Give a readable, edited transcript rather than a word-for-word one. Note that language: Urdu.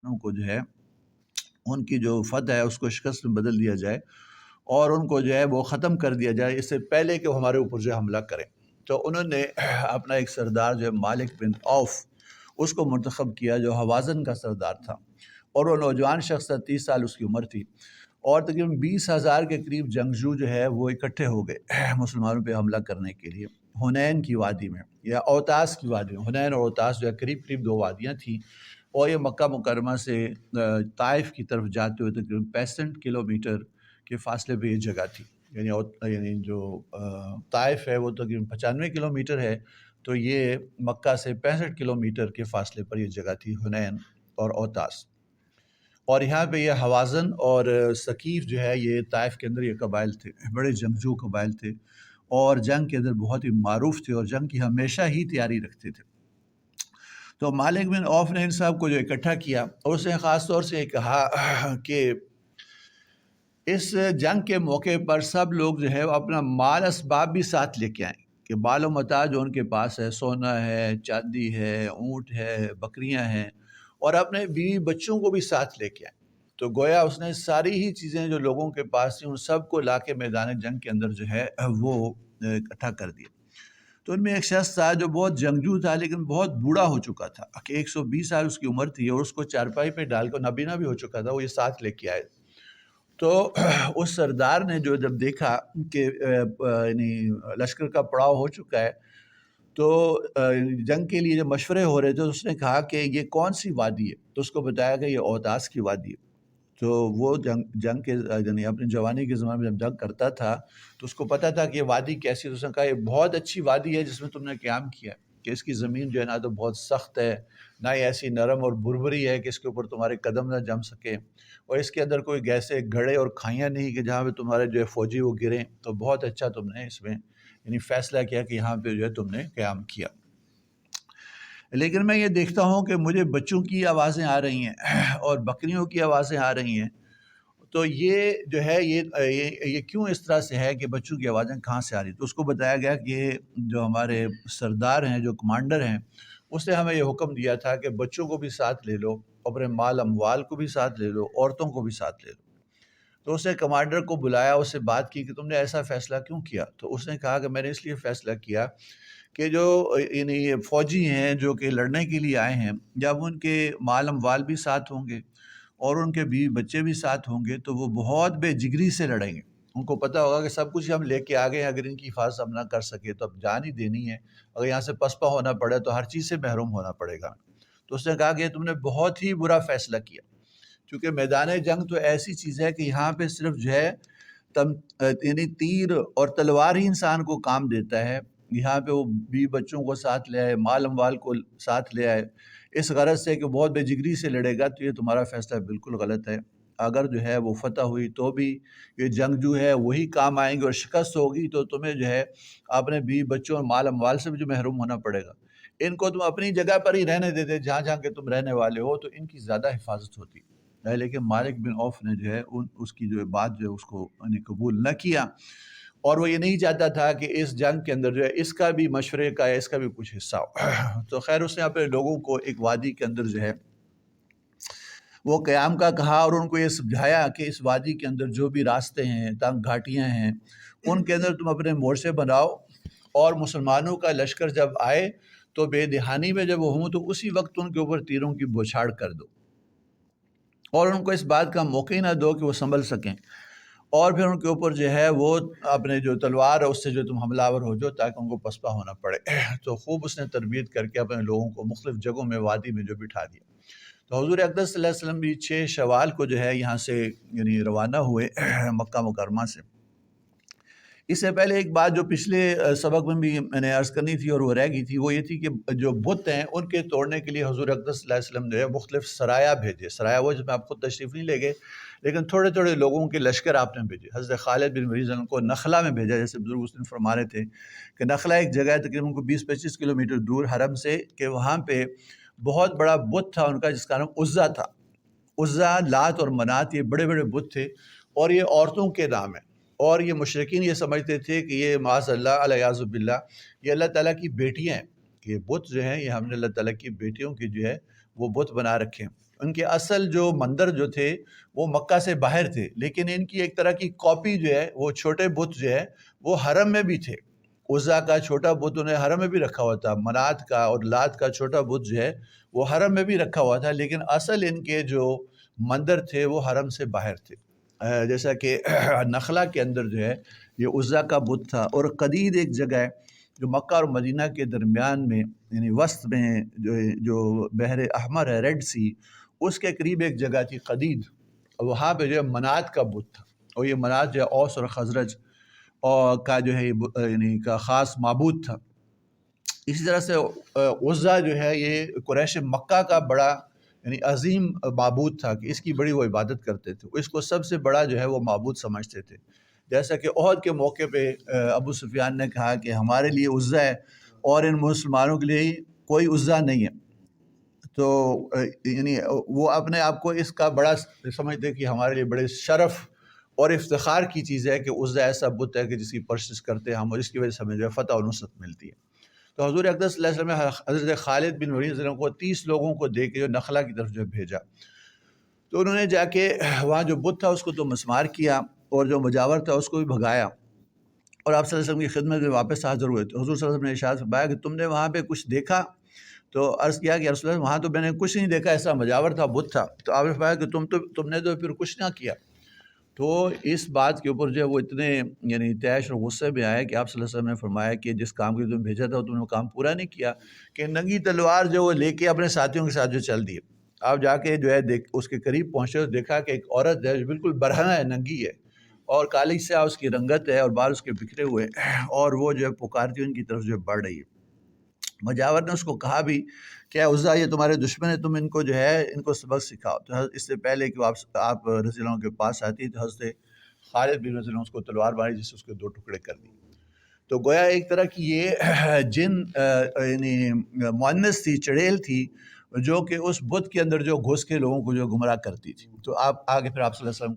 کو جو ہے ان کی جو فتح ہے اس کو شکست میں بدل دیا جائے اور ان کو جو ہے وہ ختم کر دیا جائے اس سے پہلے کہ وہ ہمارے اوپر جو ہے حملہ کریں۔ تو انہوں نے اپنا ایک سردار جو ہے مالک بن عوف اس کو منتخب کیا جو حوازن کا سردار تھا، اور وہ نوجوان شخص تھا، 30 سال اس کی عمر تھی، اور تقریباً 20,000 کے قریب جنگجو جو ہے وہ اکٹھے ہو گئے مسلمانوں پہ حملہ کرنے کے لیے حنین کی وادی میں یا اوتاس کی وادی میں۔ حنین اور اوتاس جو ہے قریب قریب دو وادیاں تھیں، اور یہ مکہ مکرمہ سے طائف کی طرف جاتے ہوئے تقریباً 65 کلومیٹر کے فاصلے پہ یہ جگہ تھی۔ یعنی جو طائف ہے وہ تقریباً 95 کلومیٹر ہے، تو یہ مکہ سے 65 کلومیٹر کے فاصلے پر یہ جگہ تھی حنین اور اوتاس۔ اور یہاں پہ یہ حوازن اور ثقیف جو ہے یہ طائف کے اندر یہ قبائل تھے، بڑے جنگجو قبائل تھے، اور جنگ کے اندر بہت ہی معروف تھے اور جنگ کی ہمیشہ ہی تیاری رکھتے تھے۔ تو مالک بن عوف نے ان صاحب کو جو اکٹھا کیا، اور اس نے خاص طور سے کہا کہ اس جنگ کے موقع پر سب لوگ جو ہے وہ اپنا مال اسباب بھی ساتھ لے کے آئیں، کہ مال و متاع جو ان کے پاس ہے، سونا ہے، چاندی ہے، اونٹ ہے، بکریاں ہیں، اور اپنے بیوی بچوں کو بھی ساتھ لے کے آئیں۔ تو گویا اس نے ساری ہی چیزیں جو لوگوں کے پاس تھیں ان سب کو لا کے میدان جنگ کے اندر جو ہے وہ اکٹھا کر دیا۔ تو ان میں ایک شخص تھا جو بہت جنگجو تھا لیکن بہت بوڑھا ہو چکا تھا، کہ 120 سال اس کی عمر تھی، اور اس کو چارپائی پہ ڈال کر نابینا بھی ہو چکا تھا، وہ یہ ساتھ لے کے آئے۔ تو اس سردار نے جو جب دیکھا کہ یعنی لشکر کا پڑاؤ ہو چکا ہے، تو جنگ کے لیے جو مشورے ہو رہے تھے، اس نے کہا کہ یہ کون سی وادی ہے؟ تو اس کو بتایا کہ یہ اوتاس کی وادی ہے۔ تو وہ جنگ کے یعنی اپنی جوانی کے زمانے میں جب جنگ کرتا تھا تو اس کو پتہ تھا کہ یہ وادی کیسی ہے۔ تو اس نے کہا یہ بہت اچھی وادی ہے جس میں تم نے قیام کیا ہے، کہ اس کی زمین جو ہے نہ تو بہت سخت ہے، نہ ہی ایسی نرم اور بھربھری ہے کہ اس کے اوپر تمہارے قدم نہ جم سکے، اور اس کے اندر کوئی ایسے گڑھے اور کھائیاں نہیں کہ جہاں پہ تمہارے جو ہے فوجی وہ گریں۔ تو بہت اچھا تم نے اس میں یعنی فیصلہ کیا کہ یہاں پہ جو ہے تم نے قیام کیا۔ لیکن میں یہ دیکھتا ہوں کہ مجھے بچوں کی آوازیں آ رہی ہیں اور بکریوں کی آوازیں آ رہی ہیں، تو یہ جو ہے یہ کیوں اس طرح سے ہے کہ بچوں کی آوازیں کہاں سے آ رہی؟ تو اس کو بتایا گیا کہ جو ہمارے سردار ہیں، جو کمانڈر ہیں، اس نے ہمیں یہ حکم دیا تھا کہ بچوں کو بھی ساتھ لے لو، اپنے مال اموال کو بھی ساتھ لے لو، عورتوں کو بھی ساتھ لے لو۔ تو اس نے کمانڈر کو بلایا، اس سے بات کی کہ تم نے ایسا فیصلہ کیوں کیا؟ تو اس نے کہا کہ میں نے اس لیے فیصلہ کیا کہ جو یعنی فوجی ہیں جو کہ لڑنے کے لیے آئے ہیں، جب ان کے مال اموال بھی ساتھ ہوں گے اور ان کے بیوی بچے بھی ساتھ ہوں گے تو وہ بہت بے جگری سے لڑیں گے۔ ان کو پتہ ہوگا کہ سب کچھ ہم لے کے آ گئے ہیں، اگر ان کی حفاظت ہم نہ کر سکے تو اب جان ہی دینی ہے، اگر یہاں سے پسپا ہونا پڑے تو ہر چیز سے محروم ہونا پڑے گا۔ تو اس نے کہا کہ تم نے بہت ہی برا فیصلہ کیا، کیونکہ میدان جنگ تو ایسی چیز ہے کہ یہاں پہ صرف جو ہے یعنی تیر اور تلوار ہی انسان کو کام دیتا ہے۔ یہاں پہ وہ بیوی بچوں کو ساتھ لے آئے، مال اموال کو ساتھ لے آئے، اس غرض سے کہ بہت بے جگری سے لڑے گا، تو یہ تمہارا فیصلہ بالکل غلط ہے۔ اگر جو ہے وہ فتح ہوئی تو بھی یہ جنگ جو ہے وہی کام آئیں گے، اور شکست ہوگی تو تمہیں جو ہے اپنے بیوی بچوں اور مال اموال سے بھی جو محروم ہونا پڑے گا۔ ان کو تم اپنی جگہ پر ہی رہنے دیتے جہاں جہاں کے تم رہنے والے ہو، تو ان کی زیادہ حفاظت ہوتی۔ لیکن مالک بن عوف نے جو ہے اس کی جو بات جو ہے اس کو قبول نہ کیا، اور وہ یہ نہیں چاہتا تھا کہ اس جنگ کے اندر جو ہے اس کا بھی مشورے کا یا اس کا بھی کچھ حصہ ہو۔ تو خیر اس نے اپنے لوگوں کو ایک وادی کے اندر جو ہے وہ قیام کا کہا، اور ان کو یہ سمجھایا کہ اس وادی کے اندر جو بھی راستے ہیں، تنگ گھاٹیاں ہیں، ان کے اندر تم اپنے مورچے بناؤ، اور مسلمانوں کا لشکر جب آئے تو بے دہانی میں جب وہ ہوں تو اسی وقت ان کے اوپر تیروں کی بوچھاڑ کر دو، اور ان کو اس بات کا موقع ہی نہ دو کہ وہ سنبھل سکیں، اور پھر ان کے اوپر جو ہے وہ اپنے جو تلوار ہے اس سے جو تم حملہ آور ہو جو، تاکہ ان کو پسپا ہونا پڑے۔ تو خوب اس نے تربیت کر کے اپنے لوگوں کو مختلف جگہوں میں وادی میں جو بٹھا دیا۔ تو حضور اقدس صلی اللہ علیہ وسلم بھی 6 شوال کو جو ہے یہاں سے یعنی روانہ ہوئے مکہ مکرمہ سے۔ اس سے پہلے ایک بات جو پچھلے سبق میں بھی میں نے عرض کرنی تھی اور وہ رہ گئی تھی، وہ یہ تھی کہ جو بت ہیں ان کے توڑنے کے لیے حضور اقدس صلی اللہ علیہ وسلم نے مختلف سرایا بھیجے۔ سرایا وہ جس میں آپ خود تشریف نہیں لے گئے، لیکن تھوڑے تھوڑے لوگوں کے لشکر آپ نے بھیجے۔ حضرت خالد بن ولید کو نخلا میں بھیجا، جیسے بزرگ اس دن فرما رہے تھے کہ نخلا ایک جگہ ہے تقریباً کو 20-25 کلومیٹر دور حرم سے، کہ وہاں پہ بہت بڑا بت تھا ان کا جس کا نام عزا تھا۔ عزا، لات اور منات یہ بڑے بڑے بت تھے، اور یہ عورتوں کے نام ہیں، اور یہ مشرکین یہ سمجھتے تھے کہ یہ معاذ اللہ الیاذ باللہ یہ اللہ تعالیٰ کی بیٹیاں ہیں، کہ یہ بت جو ہیں یہ ہم نے اللہ تعالیٰ کی بیٹیوں کی جو ہے وہ بت بنا رکھے ہیں۔ ان کے اصل جو مندر جو تھے وہ مکہ سے باہر تھے، لیکن ان کی ایک طرح کی کاپی جو ہے وہ چھوٹے بت جو ہے وہ حرم میں بھی تھے۔ عزا کا چھوٹا بت انہیں حرم میں بھی رکھا ہوا تھا، منات کا اور لات کا چھوٹا بت جو ہے وہ حرم میں بھی رکھا ہوا تھا، لیکن اصل ان کے جو مندر تھے وہ حرم سے باہر تھے۔ جیسا کہ نخلا کے اندر جو ہے یہ عزا کا بت تھا، اور قدید ایک جگہ ہے جو مکہ اور مدینہ کے درمیان میں، یعنی وسط میں جو بحر احمر ہے، ریڈ سی، اس کے قریب ایک جگہ تھی قدید، وہاں پہ جو ہے منات کا بت تھا، اور یہ منات جو ہے اوس اور خزرج اور کا جو ہے یعنی کا خاص معبود تھا۔ اسی طرح سے عزا جو ہے یہ قریش مکہ کا بڑا یعنی عظیم معبود تھا کہ اس کی بڑی وہ عبادت کرتے تھے، اس کو سب سے بڑا جو ہے وہ معبود سمجھتے تھے۔ جیسا کہ احد کے موقع پہ ابو سفیان نے کہا کہ ہمارے لیے عزا ہے اور ان مسلمانوں کے لیے کوئی عزا نہیں ہے، تو یعنی وہ اپنے آپ کو اس کا بڑا سمجھتے کہ ہمارے لیے بڑے شرف اور افتخار کی چیز ہے کہ عزا ایسا بت ہے کہ جس کی پرستش کرتے ہیں ہم، اور اس کی وجہ سے ہمیں جو ہے فتح و نصرت ملتی ہے۔ تو حضور اقدس صلی اللہ علیہ وسلم نے حضرت خالد بن ولید رضی اللہ عنہ کو 30 لوگوں کو دے کے جو نخلا کی طرف جو بھیجا، تو انہوں نے جا کے وہاں جو بت تھا اس کو تو مسمار کیا، اور جو مجاور تھا اس کو بھی بھگایا، اور آپ صلی اللہ علیہ وسلم کی خدمت میں واپس حاضر ہوئے۔ تو حضور صلی اللہ علیہ وسلم نے ارشاد فرمایا کہ تم نے وہاں پہ کچھ دیکھا؟ تو عرض کیا کہ رسول اللہ وہاں تو میں نے کچھ نہیں دیکھا، ایسا مجاور تھا، بت تھا۔ تو آپ نے فرمایا کہ تم نے تو پھر کچھ نہ کیا۔ تو اس بات کے اوپر جو ہے وہ اتنے یعنی طیش اور غصے میں آئے کہ آپ صلی اللہ علیہ وسلم نے فرمایا کہ جس کام کے تم بھیجا تھا تم نے وہ کام پورا نہیں کیا، کہ ننگی تلوار جو وہ لے کے اپنے ساتھیوں کے ساتھ جو چل دیے۔ آپ جا کے جو ہے اس کے قریب پہنچے تو دیکھا کہ ایک عورت ہے جو بالکل برہنہ ہے، ننگی ہے، اور کالی سیاہ اس کی رنگت ہے، اور بال اس کے بکھرے ہوئے، اور وہ جو ہے پکارتی ان کی طرف جو بڑھ رہی ہے۔ مجاور نے اس کو کہا بھی کہ عزا یہ تمہارے دشمن ہے، تم ان کو جو ہے ان کو سبق سکھاؤ۔ تو اس سے پہلے کہ آپ رضی اللہ عنہ کے پاس آتی تو حضرت خالد بن رضی اللہ عنہ اس کو تلوار ماری جس سے اس کے 2 ٹکڑے کر دی۔ تو گویا ایک طرح کی یہ جن یعنی مؤنث تھی، چڑیل تھی، جو کہ اس بت کے اندر جو گھس کے لوگوں کو جو گمراہ کرتی تھی۔ تو آپ آگے پھر آپ صلی اللہ علیہ وسلم